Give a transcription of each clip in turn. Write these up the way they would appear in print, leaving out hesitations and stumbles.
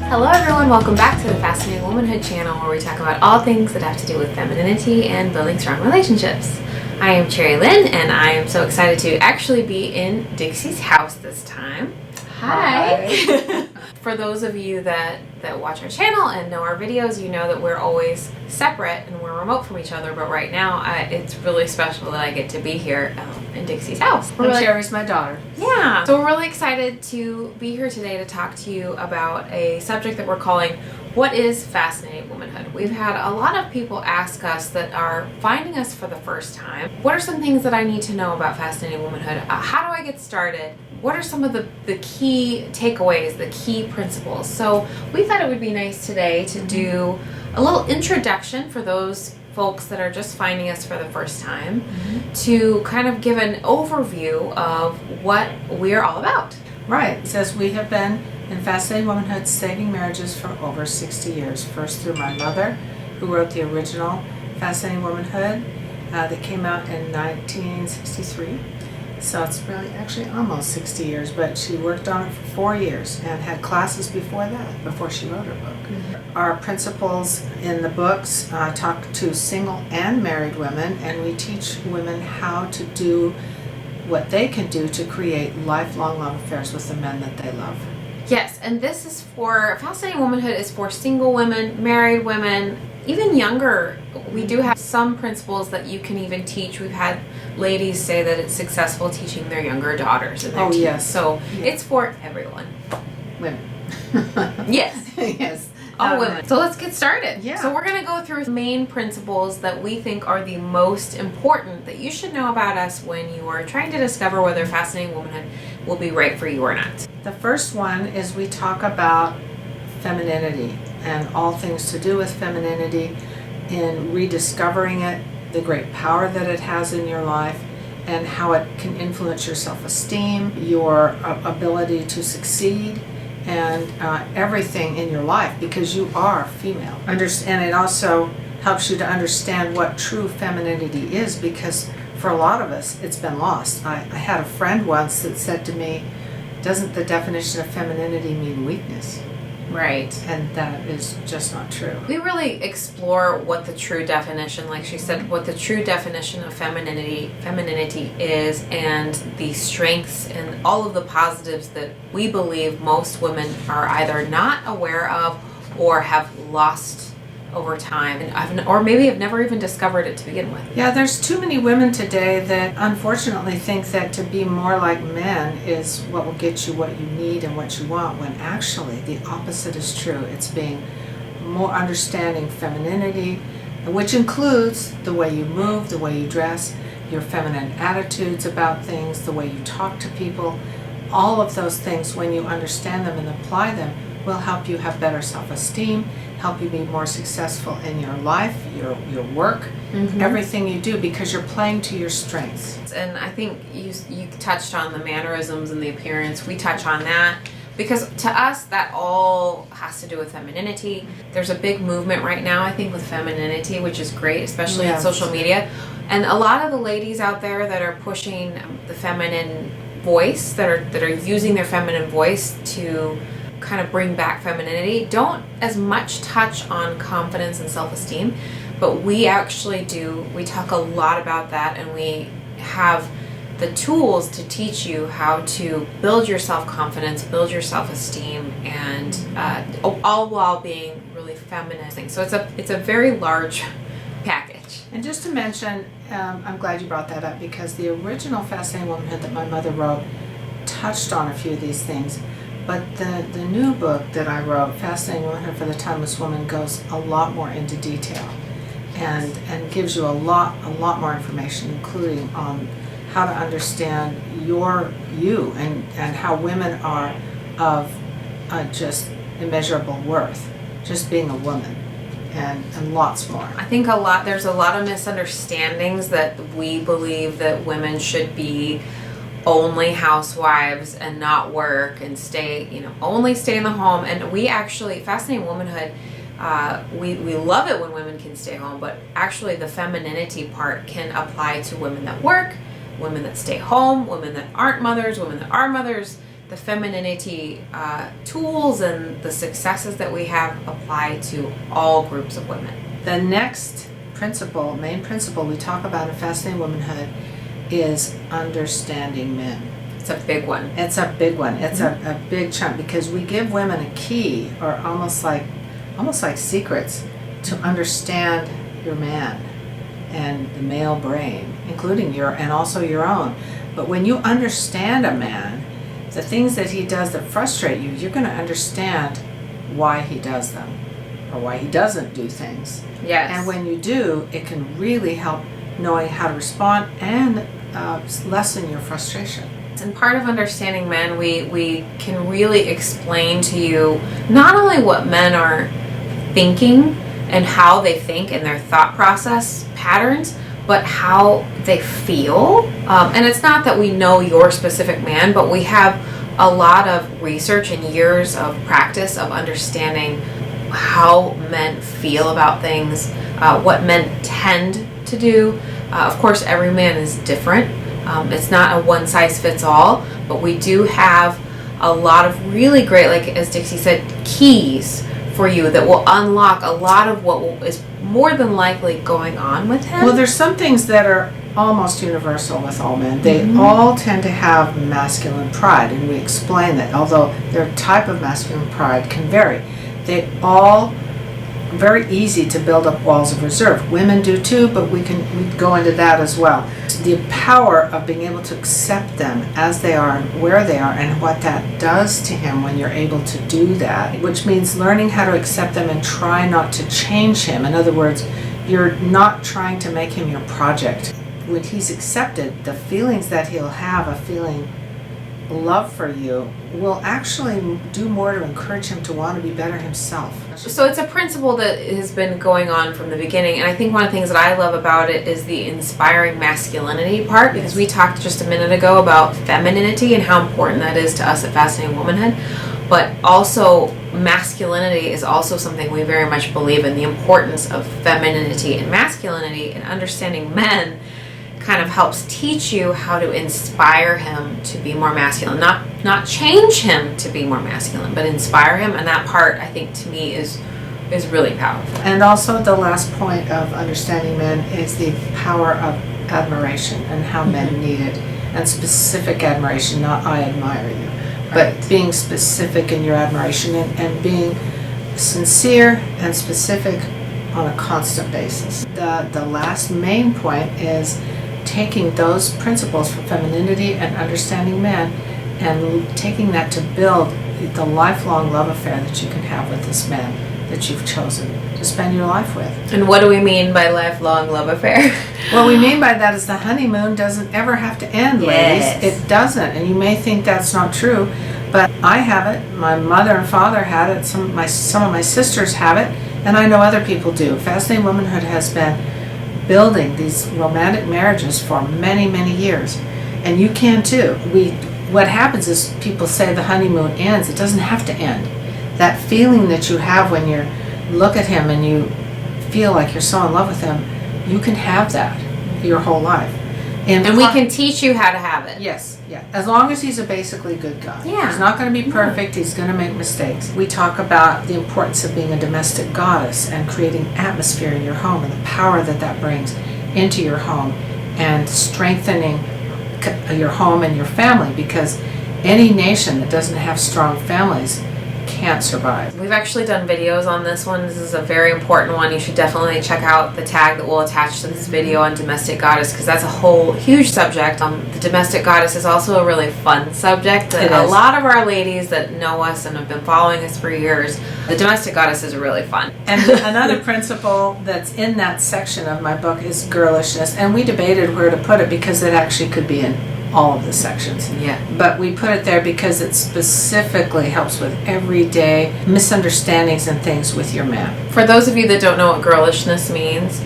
Hello everyone, welcome back to the Fascinating Womanhood channel where we talk about all things that have to do with femininity and building strong relationships. I am Cherry Lynn and I am so excited to actually be in Dixie's house this time. Hi! For those of you that watch our channel and know our videos, you know that we're always separate and we're remote from each other, but right now it's really special that I get to be here in Dixie's house. Cherry's my daughter. Yeah. So we're really excited to be here today to talk to you about a subject that we're calling What is Fascinating Womanhood? We've had a lot of people ask us that are finding us for the first time, what are some things that I need to know about Fascinating Womanhood? How do I get started? What are some of the key takeaways, the key principles? So we thought it would be nice today to do a little introduction for those folks that are just finding us for the first time, to kind of give an overview of what we're all about. Right. It says we have been in Fascinating Womanhood saving marriages for over 60 years. First through my mother, who wrote the original Fascinating Womanhood that came out in 1963. So it's really actually almost 60 years, but she worked on it for 4 years and had classes before that, before she wrote her book. Our principles in the books talk to single and married women, and we teach women how to do what they can do to create lifelong love affairs with the men that they love. Yes, and this is for, Fascinating Womanhood is for single women, married women, even younger. We do have some principles that you can even teach. We've had ladies say that it's successful teaching their younger daughters and their teens. Yes. So it's for everyone. Women. Yes. Yes. All women. So let's get started. Yeah. So we're going to go through main principles that we think are the most important that you should know about us when you are trying to discover whether Fascinating Womanhood will be right for you or not. The first one is we talk about femininity and all things to do with femininity, in rediscovering it, the great power that it has in your life, and how it can influence your self-esteem, your ability to succeed, and everything in your life, because you are female. And it also helps you to understand what true femininity is, because for a lot of us it's been lost. I had a friend once that said to me, doesn't the definition of femininity mean weakness? Right. And that is just not true. We really explore what the true definition, like she said, what the true definition of femininity is, and the strengths and all of the positives that we believe most women are either not aware of or have lost over time, and or maybe have never even discovered it to begin with. Yeah, there's too many women today that unfortunately think that to be more like men is what will get you what you need and what you want, when actually the opposite is true. It's being more understanding femininity, which includes the way you move, the way you dress, your feminine attitudes about things, the way you talk to people. All of those things, when you understand them and apply them, will help you have better self-esteem, help you be more successful in your life, your work, everything you do, because you're playing to your strengths. And I think you touched on the mannerisms and the appearance. We touch on that because to us that all has to do with femininity. There's a big movement right now, I think, with femininity, which is great, especially in social media. And a lot of the ladies out there that are pushing the feminine voice, that are using their feminine voice to kind of bring back femininity, don't as much touch on confidence and self-esteem, but we actually do. We talk a lot about that, and we have the tools to teach you how to build your self-confidence, build your self-esteem, and all while being really feminine. So it's a very large package. And just to mention, I'm glad you brought that up, because the original Fascinating Womanhood that my mother wrote touched on a few of these things. But the new book that I wrote, Fascinating Womanhood for the Timeless Woman, goes a lot more into detail and gives you a lot more information, including on how to understand you and how women are of just immeasurable worth, just being a woman, and lots more. I think there's a lot of misunderstandings that we believe that women should be only housewives and not work and only stay in the home. And we actually, Fascinating Womanhood, we love it when women can stay home, but actually the femininity part can apply to women that work, women that stay home, women that aren't mothers, women that are mothers, the femininity tools and the successes that we have apply to all groups of women. The next principle, main principle we talk about in Fascinating Womanhood is understanding men. It's a big one. It's a big one. It's a big chunk, because we give women a key, or almost like secrets, to understand your man and the male brain, including and also your own. But when you understand a man, the things that he does that frustrate you, you're going to understand why he does them or why he doesn't do things. Yes. And when you do, it can really help knowing how to respond and lessen your frustration. And part of understanding men, we can really explain to you not only what men are thinking and how they think and their thought process patterns, but how they feel. And it's not that we know your specific man, but we have a lot of research and years of practice of understanding how men feel about things, what men tend to do. Of course, every man is different. It's not a one-size-fits-all, but we do have a lot of really great, like as Dixie said, keys for you that will unlock a lot of what is more than likely going on with him. Well, there's some things that are almost universal with all men. They all tend to have masculine pride, and we explain that, although their type of masculine pride can vary. They all very easy to build up walls of reserve. Women do too, but we go into that as well. The power of being able to accept them as they are and where they are, and what that does to him when you're able to do that, which means learning how to accept them and try not to change him. In other words, you're not trying to make him your project. When he's accepted, the feelings that he'll have, a feeling love for you, will actually do more to encourage him to want to be better himself. So it's a principle that has been going on from the beginning, and I think one of the things that I love about it is the inspiring masculinity part, because we talked just a minute ago about femininity and how important that is to us at Fascinating Womanhood, but also masculinity is also something we very much believe in. The importance of femininity and masculinity, and understanding men kind of helps teach you how to inspire him to be more masculine, not change him to be more masculine, but inspire him. And that part, I think, to me is really powerful. And also the last point of understanding men is the power of admiration and how men need it, and specific admiration, not I admire you, but being specific in your admiration, and being sincere and specific on a constant basis. The last main point is taking those principles for femininity and understanding men and taking that to build the lifelong love affair that you can have with this man that you've chosen to spend your life with. And what do we mean by lifelong love affair? What we mean by that is the honeymoon doesn't ever have to end, Yes. ladies. It doesn't. And you may think that's not true, but I have it. My mother and father had it. Some of my sisters have it, and I know other people do. Fascinating Womanhood has been building these romantic marriages for many, many years, and you can too. What happens is people say the honeymoon ends. It doesn't have to end. That feeling that you have when you look at him and you feel like you're so in love with him, you can have that your whole life. And we can teach you how to have it. Yes, yeah. As long as he's a basically good guy. Yeah. He's not going to be perfect. He's going to make mistakes. We talk about the importance of being a domestic goddess and creating atmosphere in your home, and the power that brings into your home, and strengthening your home and your family, because any nation that doesn't have strong families can't survive. We've actually done videos on this one. This is a very important one. You should definitely check out the tag that we'll attach to this video on domestic goddess, because that's a whole huge subject. The domestic goddess is also a really fun subject that a lot of our ladies that know us and have been following us for years, the domestic goddess is really fun. And another principle that's in that section of my book is girlishness, and we debated where to put it because it actually could be in all of the sections. Yeah. But we put it there because it specifically helps with everyday misunderstandings and things with your man. For those of you that don't know what girlishness means,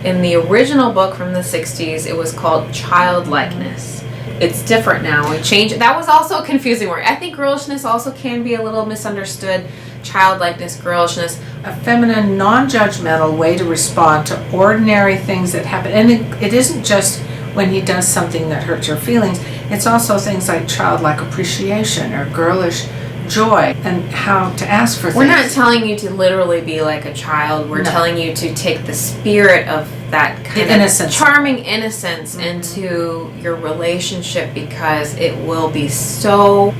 in the original book from the 60s, it was called childlikeness. It's different now. We changed it. That was also a confusing word. I think girlishness also can be a little misunderstood. Childlikeness, girlishness. A feminine, non-judgmental way to respond to ordinary things that happen. And it isn't just when he does something that hurts your feelings. It's also things like childlike appreciation or girlish joy and how to ask for things. We're not telling you to literally be like a child. We're telling you to take the spirit of that kind of charming innocence into your relationship, because it will be so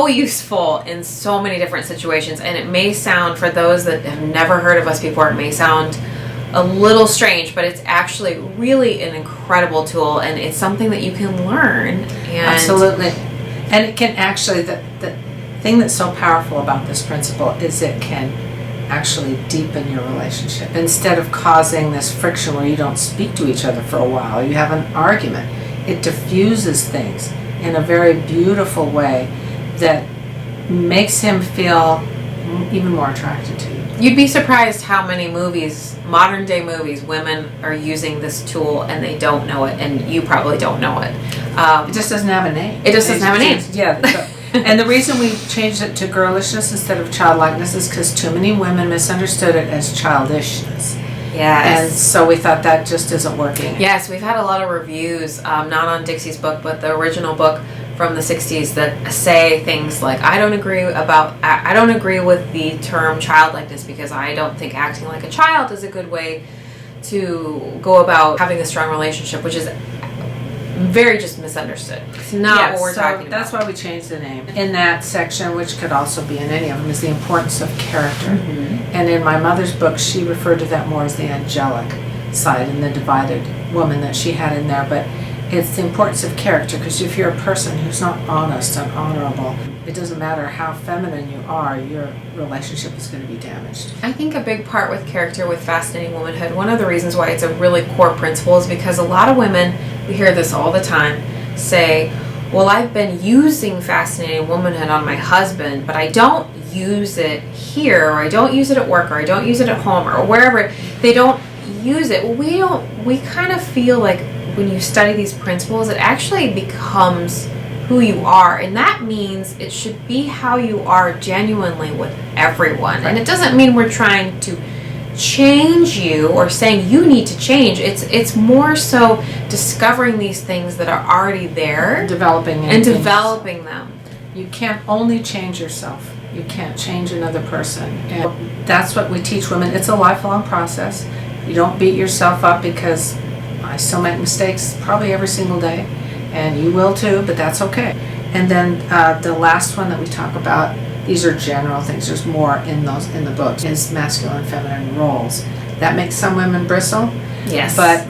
useful in so many different situations. And it may sound, for those that have never heard of us before, it may sound a little strange, but it's actually really an incredible tool, and it's something that you can learn. And absolutely. And it can actually, the thing that's so powerful about this principle is it can actually deepen your relationship. Instead of causing this friction where you don't speak to each other for a while, you have an argument, it diffuses things in a very beautiful way that makes him feel even more attracted to you. You'd be surprised how many movies, modern day movies, women are using this tool and they don't know it, and you probably don't know it. It just doesn't have a name. It just doesn't have a name. Yeah. And the reason we changed it to girlishness instead of childlikeness is because too many women misunderstood it as childishness. Yes. And so we thought that just isn't working. Yes, we've had a lot of reviews, not on Dixie's book, but the original book from the 60s, that say things like, I don't agree with the term childlikeness, because I don't think acting like a child is a good way to go about having a strong relationship, which is very just misunderstood. It's not what we're talking about. That's why we changed the name. In that section, which could also be in any of them, is the importance of character. And in my mother's book, she referred to that more as the angelic side and the divided woman that she had in there. But it's the importance of character, because if you're a person who's not honest and honorable, it doesn't matter how feminine you are, your relationship is going to be damaged. I think a big part with character with Fascinating Womanhood, one of the reasons why it's a really core principle, is because a lot of women, we hear this all the time, say, well, I've been using Fascinating Womanhood on my husband, but I don't use it here, or I don't use it at work, or I don't use it at home, or wherever. They don't use it. Well, we kind of feel like when you study these principles, it actually becomes who you are, and that means it should be how you are genuinely with everyone. Right. And it doesn't mean we're trying to change you or saying you need to change. It's more so discovering these things that are already there, developing them. You can't only change yourself. You can't change another person, and that's what we teach women. It's a lifelong process. You don't beat yourself up, because I still make mistakes probably every single day, and you will too, but that's okay. And then the last one that we talk about, these are general things, there's more in the book, is masculine and feminine roles. That makes some women bristle. Yes. But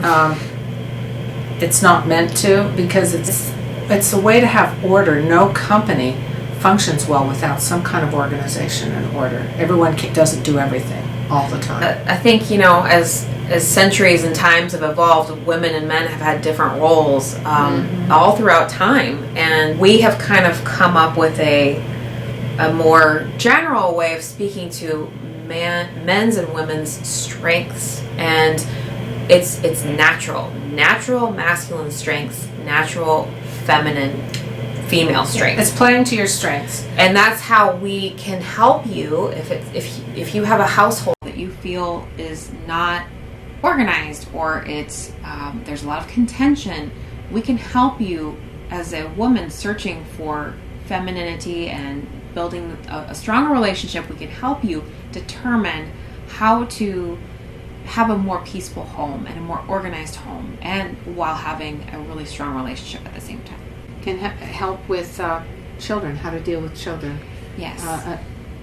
it's not meant to, because it's a way to have order. No company functions well without some kind of organization and order. Everyone doesn't do everything all the time. I think, as centuries and times have evolved, women and men have had different roles all throughout time, and we have kind of come up with a more general way of speaking to men's and women's strengths, and it's natural masculine strengths, natural feminine female strengths. It's playing to your strengths, and that's how we can help you if you have a household that you feel is not organized, or it's there's a lot of contention. We can help you as a woman searching for femininity and building a stronger relationship. We can help you determine how to have a more peaceful home and a more organized home, and while having a really strong relationship at the same time. Can help with children, how to deal with children. Yes.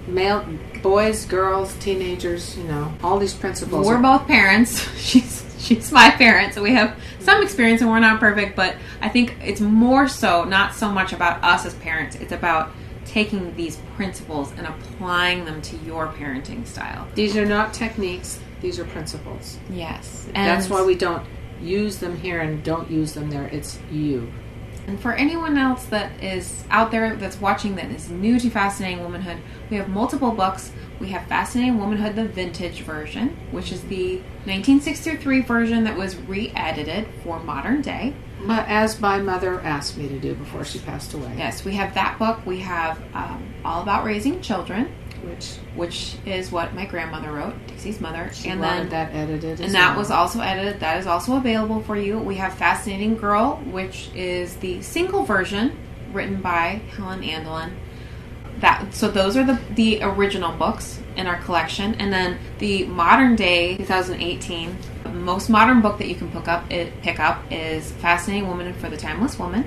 Male, boys, girls, teenagers, all these principles. We're both parents. She's my parent, so we have some experience, and we're not perfect, but I think it's more so not so much about us as parents. It's about taking these principles and applying them to your parenting style. These are not techniques, these are principles. Yes. And that's why we don't use them here and don't use them there. It's you. And for anyone else that is out there that's watching that is new to Fascinating Womanhood, we have multiple books. We have Fascinating Womanhood, the vintage version, which is the 1963 version that was re-edited for modern day. As my mother asked me to do before she passed away. Yes, we have that book. We have All About Raising Children. which is what my grandmother wrote, Dixie's mother. She and wanted then that edited and that was also edited. That is also available for you. We have Fascinating Girl, which is the single version written by Helen Andelin. So those are the original books in our collection. And then the modern day 2018 most modern book that you can pick up is Fascinating Womanhood for the Timeless Woman.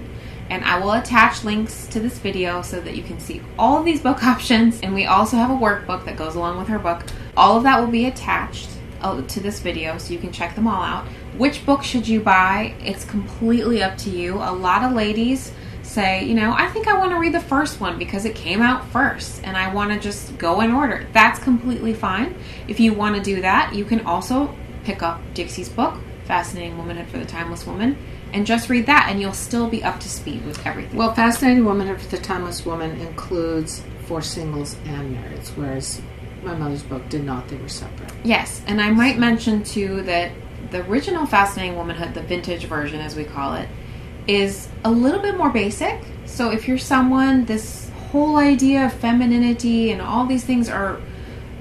And I will attach links to this video so that you can see all of these book options. And we also have a workbook that goes along with her book. All of that will be attached to this video so you can check them all out. Which book should you buy? It's completely up to you. A lot of ladies say, I think I want to read the first one because it came out first and I want to just go in order. That's completely fine. If you want to do that, you can also pick up Dixie's book, Fascinating Womanhood for the Timeless Woman, and just read that and you'll still be up to speed with everything. Well, Fascinating Womanhood for the Timeless Woman includes for singles and marrieds, whereas my mother's book did not. They were separate. Yes, and I might mention too that the original Fascinating Womanhood, the vintage version as we call it, is a little bit more basic. So if you're someone, this whole idea of femininity and all these things are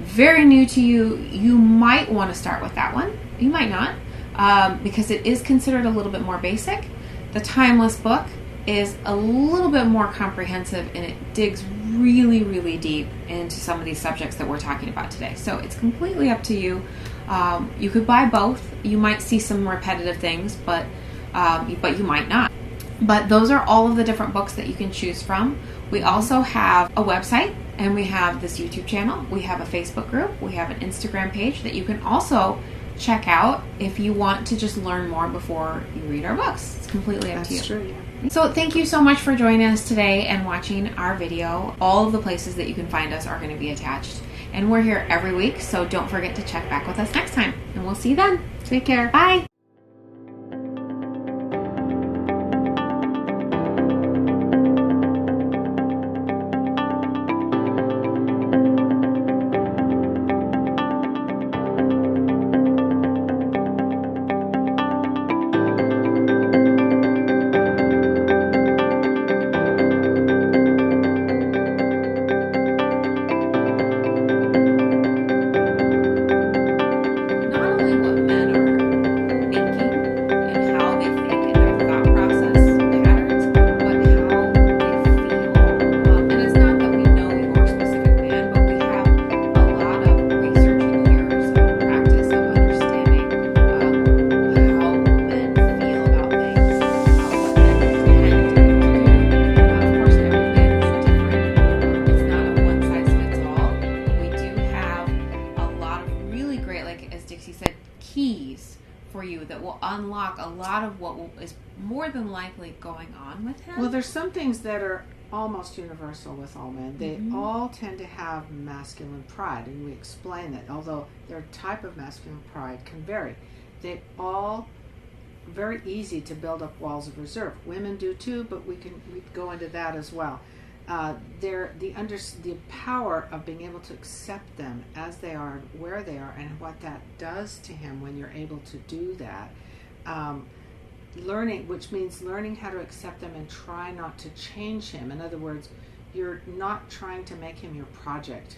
very new to you, you might want to start with that one. You might not, because it is considered a little bit more basic. The Timeless book is a little bit more comprehensive and it digs really, really deep into some of these subjects that we're talking about today. So it's completely up to you. You could buy both. You might see some repetitive things, but you might not. But those are all of the different books that you can choose from. We also have a website and we have this YouTube channel. We have a Facebook group. We have an Instagram page that you can also check out if you want to just learn more before you read our books. It's completely up to you. That's true, yeah. So thank you so much for joining us today and watching our video. All of the places that you can find us are going to be attached. And we're here every week, so don't forget to check back with us next time. And we'll see you then. Take care. Bye. For you that will unlock a lot of what is more than likely going on with him. Well, there's some things that are almost universal with all men. They all tend to have masculine pride, and we explain that, although their type of masculine pride can vary. They all very easy to build up walls of reserve. Women do too, but we go into that as well. The power of being able to accept them as they are, where they are, and what that does to him when you're able to do that. Which means learning how to accept them and try not to change him. In other words, you're not trying to make him your project.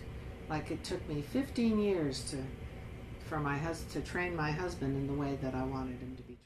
Like it took me 15 years to train my husband in the way that I wanted him to be.